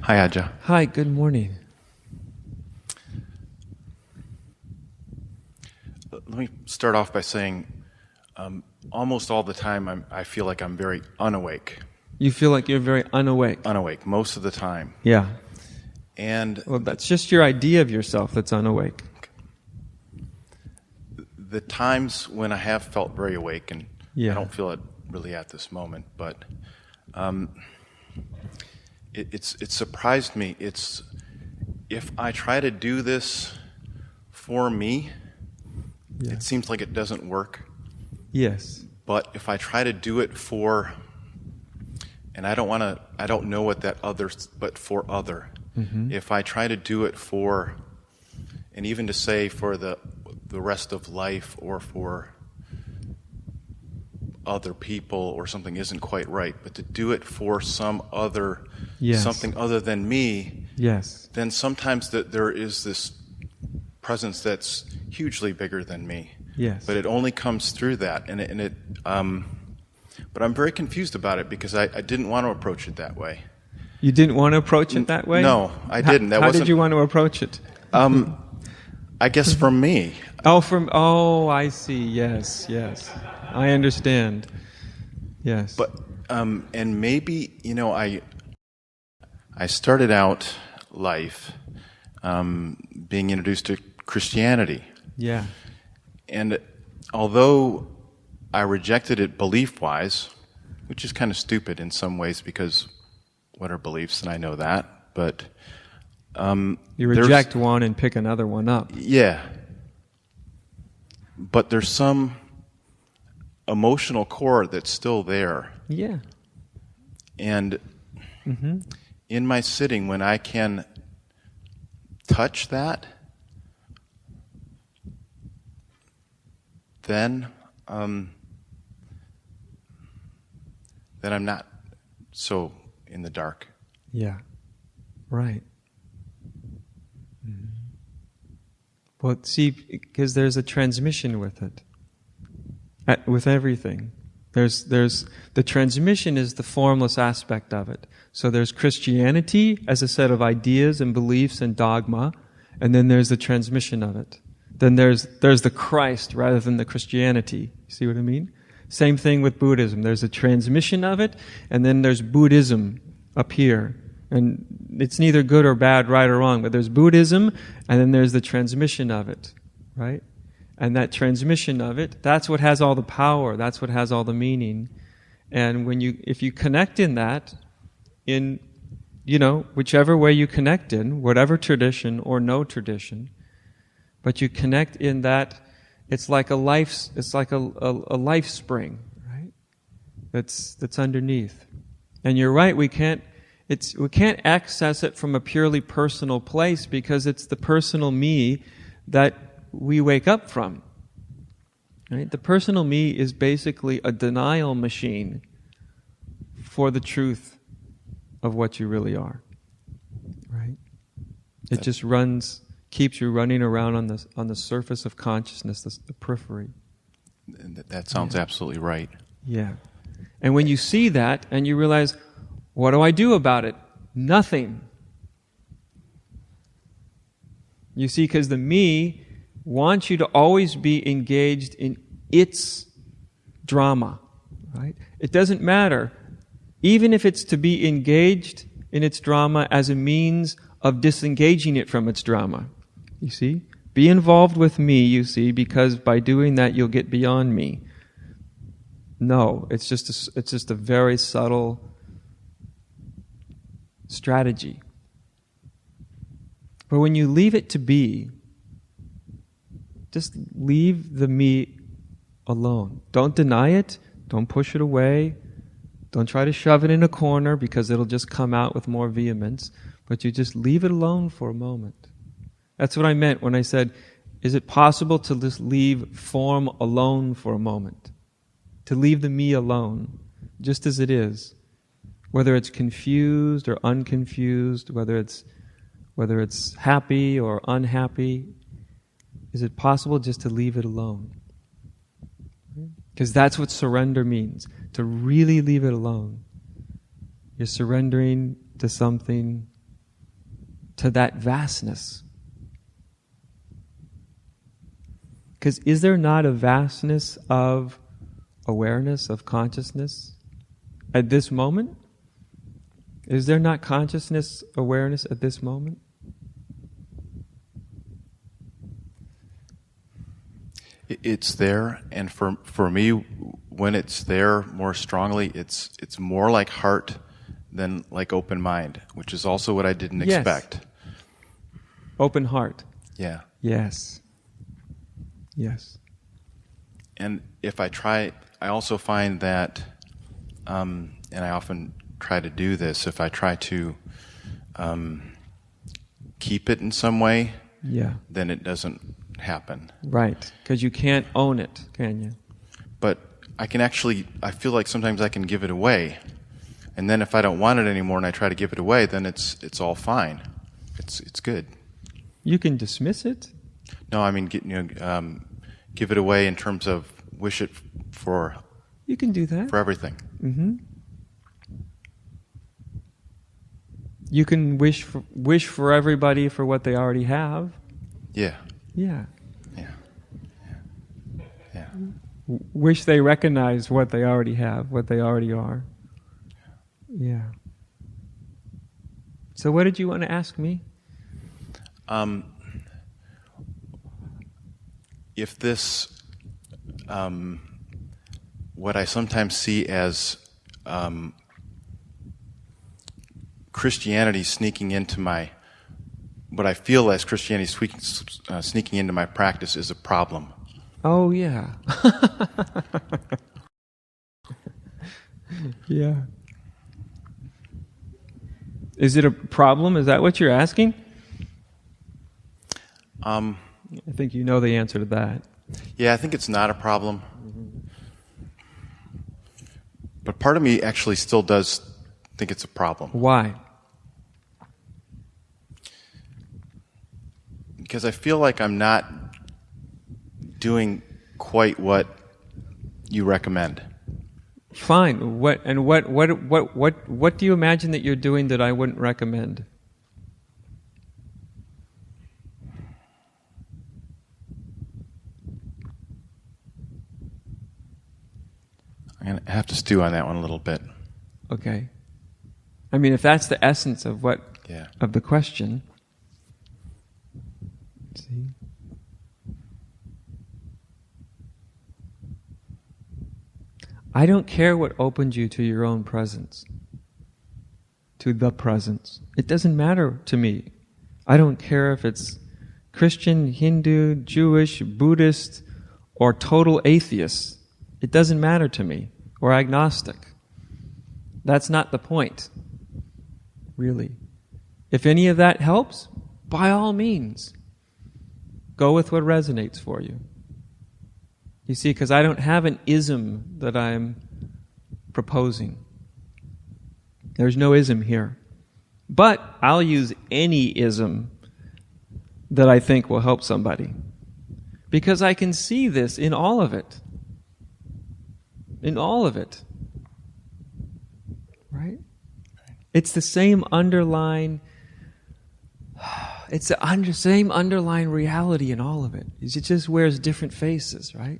Hi, Adya. Hi, good morning. Let me start off by saying almost all the time I feel like I'm very unawake. You feel like you're very unawake. Unawake, most of the time. Yeah. And Well, that's just your idea of yourself that's unawake. the times when I have felt very awake, and Yeah. I don't feel it really at this moment, but it surprised me. It's if I try to do this for me, Yeah. it seems like it doesn't work. Yes. But if I try to do it for, and I don't know what that other, but for other. Mm-hmm. If I try to do it for, and even to say for the rest of life or for other people or something isn't quite right, but to do it for some other, Yes. something other than me, Yes. then sometimes there is this presence that's hugely bigger than me. Yes. But it only comes through that, but I'm very confused about it because I didn't want to approach it that way. You didn't want to approach it that way? No, I didn't. How did you want to approach it? I guess from me. I see. Yes. I understand. Yes. But and maybe I started out life being introduced to Christianity. Yeah. And although I rejected it belief-wise, which is kind of stupid in some ways because what are beliefs, and I know that, but You reject one and pick another one up. Yeah. But there's some emotional core that's still there. Yeah. And in my sitting, when I can touch that, then I'm not so in the dark. Yeah. Right. Well, see, because there's a transmission with it, with everything. There's the transmission is the formless aspect of it. So there's Christianity as a set of ideas and beliefs and dogma, and then there's the transmission of it. Then there's the Christ rather than the Christianity. You see what I mean? Same thing with Buddhism. There's a transmission of it, and then there's Buddhism up here. And it's neither good or bad, right or wrong, but there's Buddhism, and then there's the transmission of it, right? And that transmission of it, that's what has all the power, that's what has all the meaning. And if you connect in that, in, whichever way you connect in, whatever tradition or no tradition, but you connect in that, it's like a life spring, right? That's underneath. And you're right, we can't access it from a purely personal place because it's the personal me that we wake up from. Right? The personal me is basically a denial machine for the truth of what you really are. Right? It just keeps you running around on the surface of consciousness, the periphery. That sounds absolutely right. Yeah. And when you see that and you realize, what do I do about it? Nothing. You see, because the me wants you to always be engaged in its drama, right? It doesn't matter. Even if it's to be engaged in its drama as a means of disengaging it from its drama. You see? Be involved with me, you see, because by doing that you'll get beyond me. No, it's just a very subtle strategy. But when you leave it to be, just leave the me alone. Don't deny it. Don't push it away. Don't try to shove it in a corner because it'll just come out with more vehemence. But you just leave it alone for a moment. That's what I meant when I said, is it possible to just leave form alone for a moment? To leave the me alone, just as it is. Whether it's confused or unconfused, whether it's happy or unhappy, is it possible just to leave it alone? Because that's what surrender means, to really leave it alone. You're surrendering to something to that vastness. Because is there not a vastness of awareness, of consciousness at this moment? Is there not consciousness, awareness at this moment? It's there, and for me, when it's there more strongly, it's more like heart than like open mind, which is also what I didn't Yes. expect. Open heart. Yeah. Yes. Yes. And if I try, I also find that, and I often try to do this, if I try to keep it in some way, Yeah. then it doesn't happen. Right. Because you can't own it, can you? But I can actually, I feel like sometimes I can give it away. And then if I don't want it anymore and I try to give it away, then it's all fine. It's good. You can dismiss it. No, I mean, give it away in terms of wish it for You can do that. everything. Mm-hmm. You can wish for everybody for what they already have. Yeah. Yeah. Yeah. Yeah. Wish they recognize what they already have, what they already are. Yeah. So what did you want to ask me? If this, what I sometimes see as Christianity sneaking into what I feel as Christianity sneaking into my practice is a problem. Oh, yeah. Yeah. Is it a problem? Is that what you're asking? I think you know the answer to that. Yeah, I think it's not a problem. But part of me actually still does think it's a problem. Why? Because I feel like I'm not doing quite what you recommend. Fine. What do you imagine that you're doing that I wouldn't recommend? I'm going to have to stew on that one a little bit. Okay. I mean, if that's the essence of Yeah. of the question. See? I don't care what opened you to your own presence, to the presence. It doesn't matter to me. I don't care if it's Christian, Hindu, Jewish, Buddhist, or total atheist. It doesn't matter to me, or agnostic. That's not the point, really. If any of that helps, by all means, go with what resonates for you. You see, because I don't have an ism that I'm proposing. There's no ism here. But I'll use any ism that I think will help somebody. Because I can see this in all of it. In all of it. Right? It's the same underlying... It's the same underlying reality in all of it. It just wears different faces, right?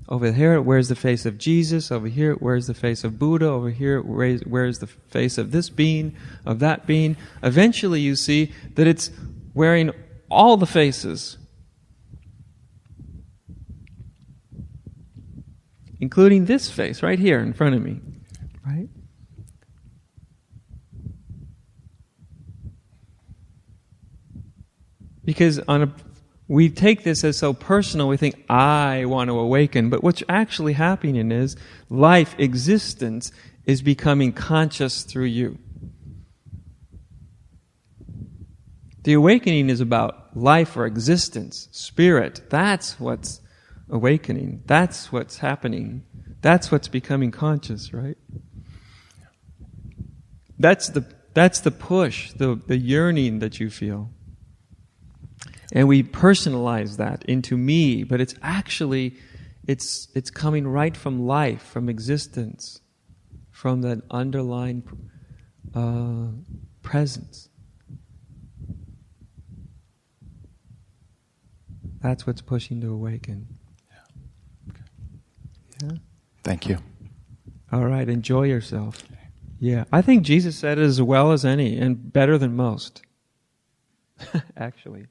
Over here it wears the face of Jesus, over here it wears the face of Buddha, over here it wears the face of this being, of that being. Eventually you see that it's wearing all the faces, including this face right here in front of me, right? Because we take this as so personal, we think, I want to awaken. But what's actually happening is life, existence, is becoming conscious through you. The awakening is about life or existence, spirit. That's what's awakening. That's what's happening. That's what's becoming conscious, right? That's the push, the yearning that you feel. And we personalize that into me, but it's actually, it's coming right from life, from existence, from that underlying presence. That's what's pushing to awaken. Yeah. Thank you. All right, enjoy yourself. Yeah, I think Jesus said it as well as any and better than most. Actually.